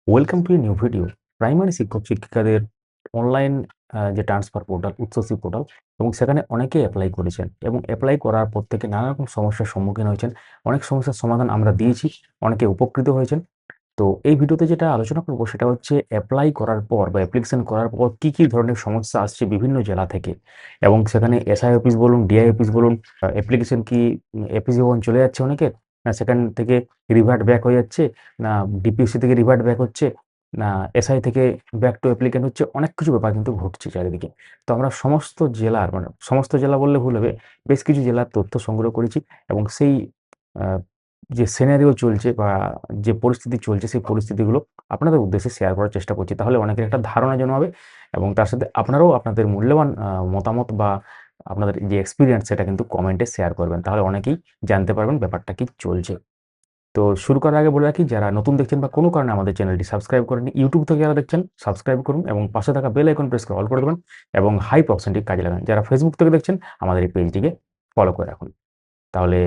Welcome to a new video. Primary শিক্ষক শিক্ষিকাদের online যে ট্রান্সফার পোর্টাল, উচ্চশিক্ষা পোর্টাল, এবং সেখানে অনেকেই অ্যাপ্লাই করেছেন এবং অ্যাপ্লাই করার পর থেকে নানা রকম সমস্যার সম্মুখীন হয়েছেন। অনেক সমস্যার সমাধান আমরা দিয়েছি, অনেকে উপকৃত হয়েছেন। তো এই ভিডিওতে যেটা আলোচনা করব সেটা হচ্ছে অ্যাপ্লাই করার পর বা অ্যাপ্লিকেশন করার পর কী কী ধরনের সমস্যা আসছে বিভিন্ন জেলা থেকে, এবং সেখানে এসআই অফিস বলুন, ডিআই অফিস বলুন, অ্যাপ্লিকেশন কি এপিসি ভবন চলে যাচ্ছে অনেকের, না সেখান থেকে রিভার্ট ব্যাক হয়ে যাচ্ছে, না ডিপিএসসি থেকে রিভার্ট ব্যাক হচ্ছে, না এসআই থেকে ব্যাক টু অ্যাপ্লিকেন্ট হচ্ছে। অনেক কিছু ব্যাপার কিন্তু ঘটছে চারিদিকে। তো আমরা সমস্ত জেলার, মানে সমস্ত জেলা বললে ভুল হবে, বেশ কিছু জেলার তথ্য সংগ্রহ করেছি এবং সেই আহ, যে সিনারিও চলছে বা যে পরিস্থিতি চলছে সেই পরিস্থিতিগুলো আপনাদের উদ্দেশ্যে শেয়ার করার চেষ্টা করছি। তাহলে অনেকের একটা ধারণা জন্মাবে এবং তার সাথে আপনারাও আপনাদের মূল্যবান মতামত বা আপনাদের যে এক্সপিরিয়েন্স সেটা কিন্তু কমেন্টে শেয়ার করবেন। তাহলে অনেকেই জানতে পারবেন ব্যাপারটা কি চলছে। তো শুরু করার আগে বলে রাখি, যারা নতুন দেখছেন বা কোনো কারণে আমাদের চ্যানেলটি সাবস্ক্রাইব করেননি, ইউটিউব থেকে যারা দেখছেন সাবস্ক্রাইব করুন এবং পাশে থাকা বেল আইকন প্রেস করে অল করে দেবেন এবং হাইপ অপশনটি কাজে লাগান। যারা ফেসবুক থেকে দেখছেন আমাদের এই পেজটিকে ফলো করে রাখুন। তাহলে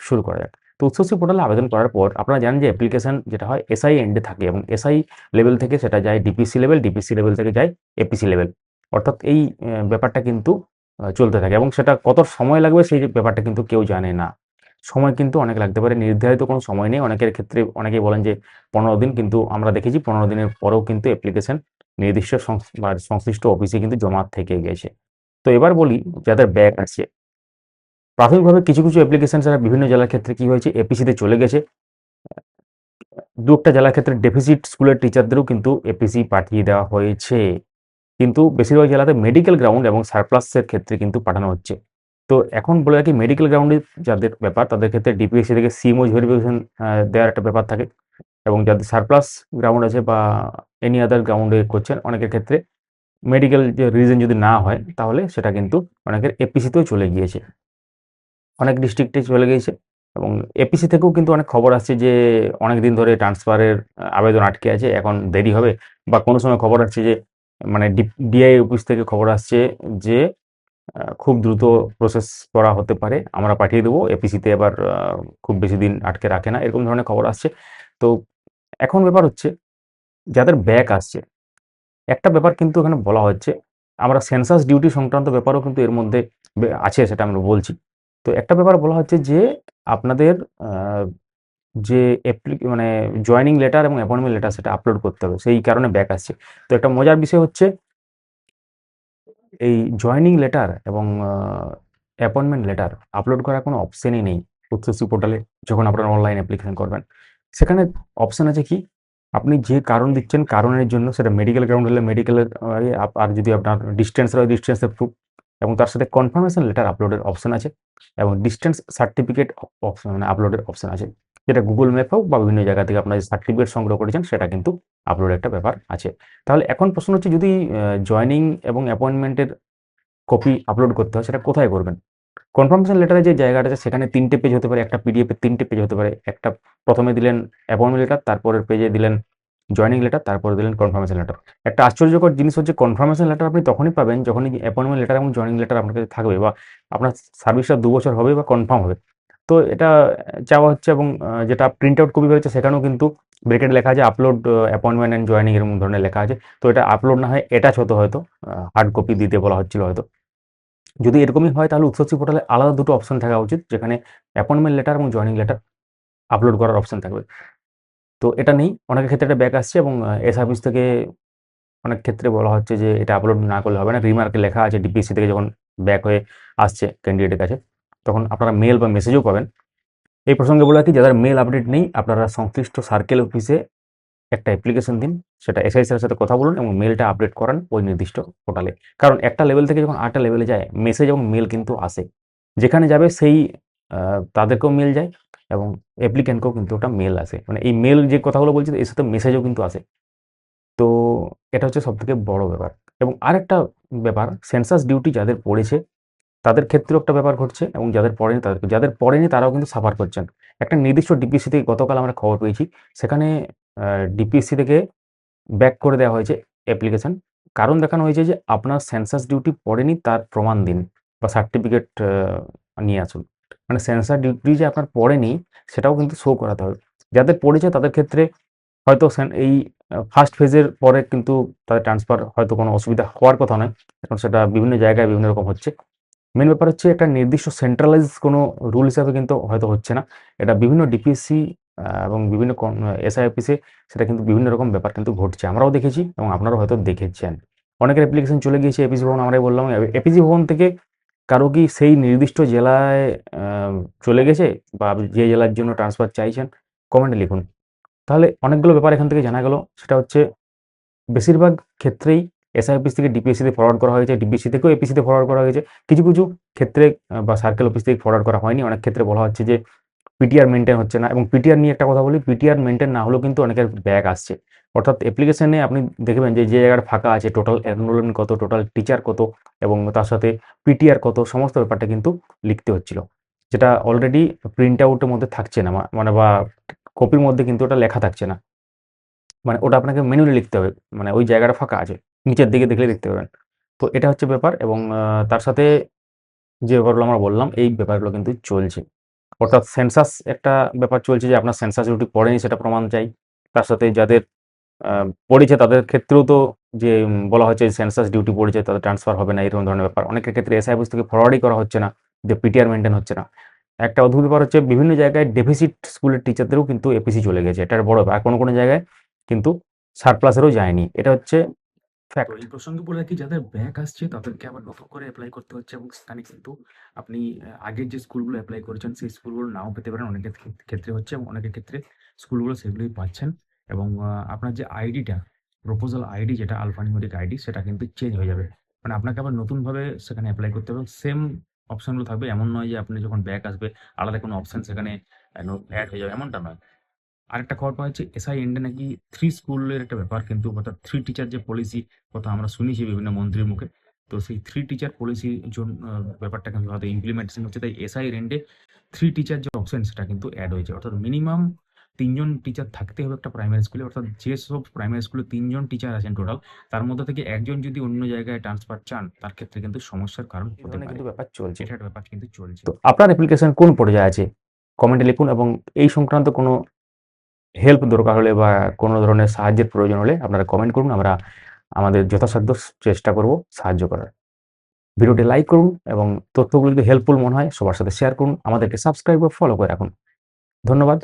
শুরু করা যাক। তো উচ্চশিক্ষা পোর্টালে আবেদন করার পর আপনারা জানেন যে অ্যাপ্লিকেশন যেটা হয় এসআই এন্ডে থাকে এবং এসআই লেভেল থেকে সেটা যায় ডিপিসি লেভেল, ডিপিসি লেভেল থেকে যায় এপিসি লেভেল। অর্থাৎ এই ব্যাপারটা কিন্তু চলতে থাকে এবং সেটা কত সময় লাগবে সেই ব্যাপারটা কিন্তু কেউ জানে না। সময় কিন্তু অনেক লাগতে পারে, নির্ধারিত কোনো সময় নেই। অনেকের ক্ষেত্রে অনেকেই বলেন যে 15 দিন, কিন্তু আমরা দেখেছি 15 দিনের পরেও কিন্তু অ্যাপ্লিকেশন নির্দিষ্ট বা সংশ্লিষ্ট অফিসে কিন্তু জমা থেকে গেছে। তো এবার বলি, যাদের ব্যাক আছে, প্রাথমিকভাবে কিছু কিছু অ্যাপ্লিকেশন ছাড়া বিভিন্ন জেলার ক্ষেত্রে কি হয়েছে, এপিসিতে চলে গেছে। দু একটা জেলার ক্ষেত্রে ডেফিসিট স্কুলের টিচারদেরও কিন্তু এপিসি পাঠিয়ে দেওয়া হয়েছে, কিন্তু বেশিরভাগ জেলাতে মেডিকেল গ্রাউন্ড এবং সারপ্লাসের ক্ষেত্রে কিন্তু পাঠানো হচ্ছে। তো এখন বলে রাখি, মেডিকেল গ্রাউন্ডে যাদের ব্যাপার তাদের ক্ষেত্রে ডিপিএসসি থেকে সিমোজ ভেরিফিকেশন দেওয়ার একটা ব্যাপার থাকে, এবং যাদের সারপ্লাস গ্রাউন্ড আছে বা এনি আদার গ্রাউন্ডে করছেন অনেকের ক্ষেত্রে মেডিকেল যে রিজন যদি না হয় তাহলে সেটা কিন্তু অনেকের এপিসিতেও চলে গিয়েছে, অনেক ডিস্ট্রিক্টে চলে গিয়েছে। এবং এপিসি থেকেও কিন্তু অনেক খবর আসছে যে অনেক দিন ধরে ট্রান্সফারের আবেদন আটকে আছে, এখন দেরি হবে। বা কোনো সময় খবর আসছে যে, মানে ডিআই অফিস থেকে খবর আসছে যে খুব দ্রুত প্রসেস করা হতে পারে, আমরা পাঠিয়ে দেবো এপিসিতে, এবার খুব বেশি দিন আটকে রাখে না, এরকম ধরনের খবর আসছে। তো এখন ব্যাপার হচ্ছে, যাদের ব্যাক আসছে, একটা ব্যাপার কিন্তু এখানে বলা হচ্ছে, আমরা সেন্সাস ডিউটি সংক্রান্ত ব্যাপারও কিন্তু এর মধ্যে আছে, সেটা আমরা বলছি। তো একটা ব্যাপার বলা হচ্ছে যে আপনাদের আহ, যে মানে জয়েনিং লেটার এবং অ্যাপয়েন্টমেন্ট লেটার সেটা আপলোড করতে হবে, সেই কারণে ব্যাক আসছে। তো একটা মজার বিষয় হচ্ছে, এই জয়েনিং লেটার এবং অ্যাপয়েন্টমেন্ট লেটার আপলোড করার কোনো অপশনই নেই উচ্চশিক্ষা পোর্টালে। যখন আপনারা অনলাইন অ্যাপ্লিকেশন করবেন, সেখানে অপশন আছে কি, আপনি যে কারণ দিচ্ছেন কারণের জন্য, সেটা মেডিকেল গ্রাউন্ড হলে মেডিকেলের, আর যদি আপনার ডিস্টেন্স হয় ডিস্টেন্সের প্রুফ, এবং তার সাথে কনফার্মেশন লেটার আপলোডের অপশন আছে, এবং ডিস্টেন্স সার্টিফিকেট অপশন, মানে আপলোডের অপশন আছে, যেটা গুগল ম্যাপ হোক বা বিভিন্ন জায়গা থেকে আপনার যে সার্টিফিকেট সংগ্রহ করেছেন সেটা কিন্তু আপলোডের একটা ব্যাপার আছে। তাহলে এখন প্রশ্ন হচ্ছে, যদি জয়েনিং এবং অ্যাপয়েন্টমেন্টের কপি আপলোড করতে হয়, সেটা কোথায় করবেন? কনফার্মেশন লেটারের যে জায়গাটা আছে সেখানে 3টে পেজ হতে পারে, একটা পিডিএফে 3টে পেজ হতে পারে। একটা প্রথমে দিলেন অ্যাপয়েন্টমেন্ট লেটার, তারপরের পেজে দিলেন জয়েনিং লেটার, তারপরে দিলেন কনফার্মেশন লেটার। একটা আশ্চর্যকর জিনিস হচ্ছে, কনফার্মেশন লেটার আপনি তখনই পাবেন যখনই অ্যাপয়েন্টমেন্ট লেটার এবং জয়েনিং লেটার আপনার কাছে থাকবে, বা আপনার সার্ভিসটা 2 বছর হবে বা কনফার্ম হবে। তো এটা চাওয়া হচ্ছে, এবং যেটা প্রিন্ট আউট কপি হয়েছে সেখানেও কিন্তু ব্রেকেট লেখা আছে আপলোড অ্যাপয়েন্টমেন্ট অ্যান্ড জয়েনিং, এরকম ধরনের লেখা আছে। তো এটা আপলোড না হয় অ্যাটাচ হতো, হয়তো হার্ড কপি দিতে বলা হচ্ছিল হয়তো। যদি এরকমই হয় তাহলে উচ্চশিক্ষা পোর্টালে আলাদা দুটো অপশন থাকা উচিত, যেখানে অ্যাপয়েন্টমেন্ট লেটার এবং জয়েনিং লেটার আপলোড করার অপশন থাকবে। তো এটা নেই, অনেকের ক্ষেত্রে এটা ব্যাক আসছে, এবং এস অফিস থেকে অনেক ক্ষেত্রে বলা হচ্ছে যে এটা আপলোড না করলে হবে না। রিমার্কে লেখা আছে ডিপিএসসি থেকে যখন ব্যাক হয়ে আসছে ক্যান্ডিডেটের কাছে, তখন আপনারা মেল বা মেসেজও পাবেন। এই প্রসঙ্গে বলে রাখি, যাদের মেল আপডেট নেই আপনারা সংশ্লিষ্ট সার্কেল অফিসে একটা অ্যাপ্লিকেশন দিন, সেটা এসআই স্যারের সাথে কথা বলুন এবং মেলটা আপডেট করান ওই নির্দিষ্ট পোর্টালে। কারণ একটা লেভেল থেকে যখন আরেকটা লেভেলে যায়, মেসেজ এবং মেল কিন্তু আসে, যেখানে যাবে সেই তাদেরকেও মেল যায় এবং অ্যাপ্লিক্যান্টকেও কিন্তু ওটা মেল আসে। মানে এই মেল যে কথাগুলো বলছি এর সাথে মেসেজও কিন্তু আসে। তো এটা হচ্ছে সবথেকে বড় ব্যাপার। এবং আরেকটা ব্যাপার, সেন্সাস ডিউটি যাদের পড়েছে তাদের ক্ষেত্রেও একটা ব্যাপার ঘটছে, এবং যাদের পড়েনি যাদের পড়েনি তারাও কিন্তু সাফার করছেন। একটা নির্দিষ্ট ডিপিএসসি থেকে গতকাল আমরা খবর পেয়েছি, সেখানে ডিপিএসসি থেকে ব্যাক করে দেওয়া হয়েছে অ্যাপ্লিকেশন। কারণ দেখানো হয়েছে যে আপনার সেন্সাস ডিউটি পড়েনি তার প্রমাণ দিন বা সার্টিফিকেট নিয়ে আসুন। মানে সেন্সাস ডিউটি যে আপনার পড়েনি সেটাও কিন্তু শো করাতে হবে। যাদের পড়েছে তাদের ক্ষেত্রে হয়তো এই ফার্স্ট ফেজের পরে কিন্তু তাদের ট্রান্সফার হয়তো কোনো অসুবিধা হওয়ার কথা নয়। এখন সেটা বিভিন্ন জায়গায় বিভিন্ন রকম হচ্ছে। মেন ব্যাপার হচ্ছে একটা নির্দিষ্ট সেন্ট্রালাইজ কোনো রুল হিসাবে কিন্তু হয়তো হচ্ছে না। এটা বিভিন্ন ডিপিএসসি এবং বিভিন্ন এসআই অফিসে সেটা কিন্তু বিভিন্ন রকম ব্যাপার কিন্তু ঘটছে। আমরাও দেখেছি এবং আপনারাও হয়তো দেখেছেন। অনেকের অ্যাপ্লিকেশন চলে গিয়েছে এপিসি ভবন, আমরাই বললাম। এপিসি ভবন থেকে কারো কি সেই নির্দিষ্ট জেলায় চলে গেছে বা যে জেলার জন্য ট্রান্সফার চাইছেন? কমেন্টে লিখুন। তাহলে অনেকগুলো ব্যাপার এখান থেকে জানা গেল। সেটা হচ্ছে বেশিরভাগ ক্ষেত্রেই এসআই অফিস থেকে ডিপিএসসিতে ফরওয়ার্ড করা হয়েছে, ডিপিএসসি থেকেও এপিসিতে ফরওয়ার্ড করা হয়েছে। কিছু, কিছু ক্ষেত্রে বা সার্কেল অফিস থেকে ফরওয়ার্ড করা হয়নি। অনেক ক্ষেত্রে বলা হচ্ছে যে পিটিআর মেইনটেইন হচ্ছে না, এবং পিটিআর নিয়ে একটা কথা বলি, পিটিআর মেইনটেইন না হলেও কিন্তু অনেকের ব্যাক আসছে। অর্থাৎ অ্যাপ্লিকেশনে আপনি দেখবেন যে জায়গাটা ফাঁকা আছে, টোটাল এনরোলমেন্ট কত, টোটাল টিচার কত এবং তার সাথে পিটিআর কত, সমস্ত ব্যাপারটা কিন্তু লিখতে হচ্ছিল। যেটা অলরেডি প্রিন্ট আউটের মধ্যে থাকছে না, মানে বা কপির মধ্যে কিন্তু ওটা লেখা থাকছে না। মানে ওটা আপনাকে ম্যানুয়ালি লিখতে হবে। মানে ওই জায়গাটা ফাঁকা আছে। নিচের দিকে দেখলে দেখতে পাবেন। তো এটা হচ্ছে ব্যাপার, এবং তার সাথে যে ব্যাপারগুলো আমরা বললাম, এই ব্যাপারগুলো কিন্তু চলছে। অর্থাৎ সেন্সাস একটা ব্যাপার চলছে যে আপনার সেন্সাস ডিউটি পড়েনি সেটা প্রমাণ চাই। তার সাথে যাদের আ পড়েছে তাদের ক্ষেত্রেও তো যে বলা হচ্ছে সেন্সাস ডিউটি পড়েছে তাদের ট্রান্সফার হবে না, এরকম ধরনের ব্যাপার। অনেকের ক্ষেত্রে এসআই অফিস থেকে ফরওয়ার্ডই করা হচ্ছে না, যে পিটিআর মেইনটেইন হচ্ছে না। একটা অদ্ভুত ব্যাপার হচ্ছে বিভিন্ন জায়গায় ডেফিসিট স্কুলের টিচারদেরও কিন্তু এপিসি চলে গেছে। এটা বড় ব্যাপার। আর কোনো জায়গায় কিন্তু সারপ্লাসেরও যায়নি। এটা হচ্ছে তো ফ্যাক্ট। এই প্রসঙ্গে বলে রাখি, যাদের ব্যাক আসছে তাদেরকে আবার নতুন করে এপ্লাই করতে হচ্ছে, এবং সেখানে কিন্তু আপনি আগের যে স্কুলগুলো এপ্লাই করেছেন সেই স্কুলগুলো নাও পেতে পারেন। অনেকের ক্ষেত্রে হচ্ছে এবং অনেকের ক্ষেত্রে স্কুলগুলো সেগুলোই পাচ্ছেন। এবং আপনার যে আইডিটা, প্রপোজাল আইডি যেটা আলফানিউমেরিক আইডি, সেটা কিন্তু চেঞ্জ হয়ে যাবে। মানে আপনাকে আবার নতুনভাবে সেখানে এপ্লাই করতে হবে। সেম অপশনগুলো থাকবে, এমন নয় যে আপনি যখন ব্যাক আসবে আলাদা কোনো অপশন সেখানে অ্যাড হয়ে যাবে, এমনটা নয়। আরেকটা খবর পাওয়া যাচ্ছে এসআই এন্ডে নাকি 3 স্কুলের একটা ব্যাপার, কিন্তু অর্থাৎ 3 টিচার যে পলিসি কথা আমরা শুনেছি বিভিন্ন মন্ত্রীর মুখে। তো সেই 3 টিচার পলিসির ব্যাপারটা কিন্তু হয়তো ইমপ্লিমেন্টেশন হচ্ছে। তাই এসআই এন্ডে 3 টিচার যে অপশন সেটা কিন্তু এড হয়েছে। অর্থাৎ মিনিমাম ৩ জন টিচার থাকতে হবে একটা প্রাইমারি স্কুলে। অর্থাৎ যেসব প্রাইমারি স্কুলে ৩ জন টিচার আছেন টোটাল, তার মধ্যে থেকে একজন যদি অন্য জায়গায় ট্রান্সফার চান, তার ক্ষেত্রে কিন্তু সমস্যার কারণ এই হতে ধরনের পারে। কিন্তু ব্যাপার চলছে। এটা একটা ব্যাপার কিন্তু চলছে। তো আপনার অ্যাপ্লিকেশন কোন পর্যায়ে আছে? কমেন্টে লিখুন, এবং এই সংক্রান্ত কোনো হেল্প দরকার হলে বা কোনো ধরনের সাহায্যের প্রয়োজন হলে আপনারা কমেন্ট করুন। আমরা আমাদের যথাসাধ্য চেষ্টা করব সাহায্য করার। ভিডিওটি লাইক করুন, এবং তথ্যগুলো যদি হেল্পফুল মনে হয় সবার সাথে শেয়ার করুন। আমাদেরকে সাবস্ক্রাইব বা ফলো করে রাখুন। ধন্যবাদ।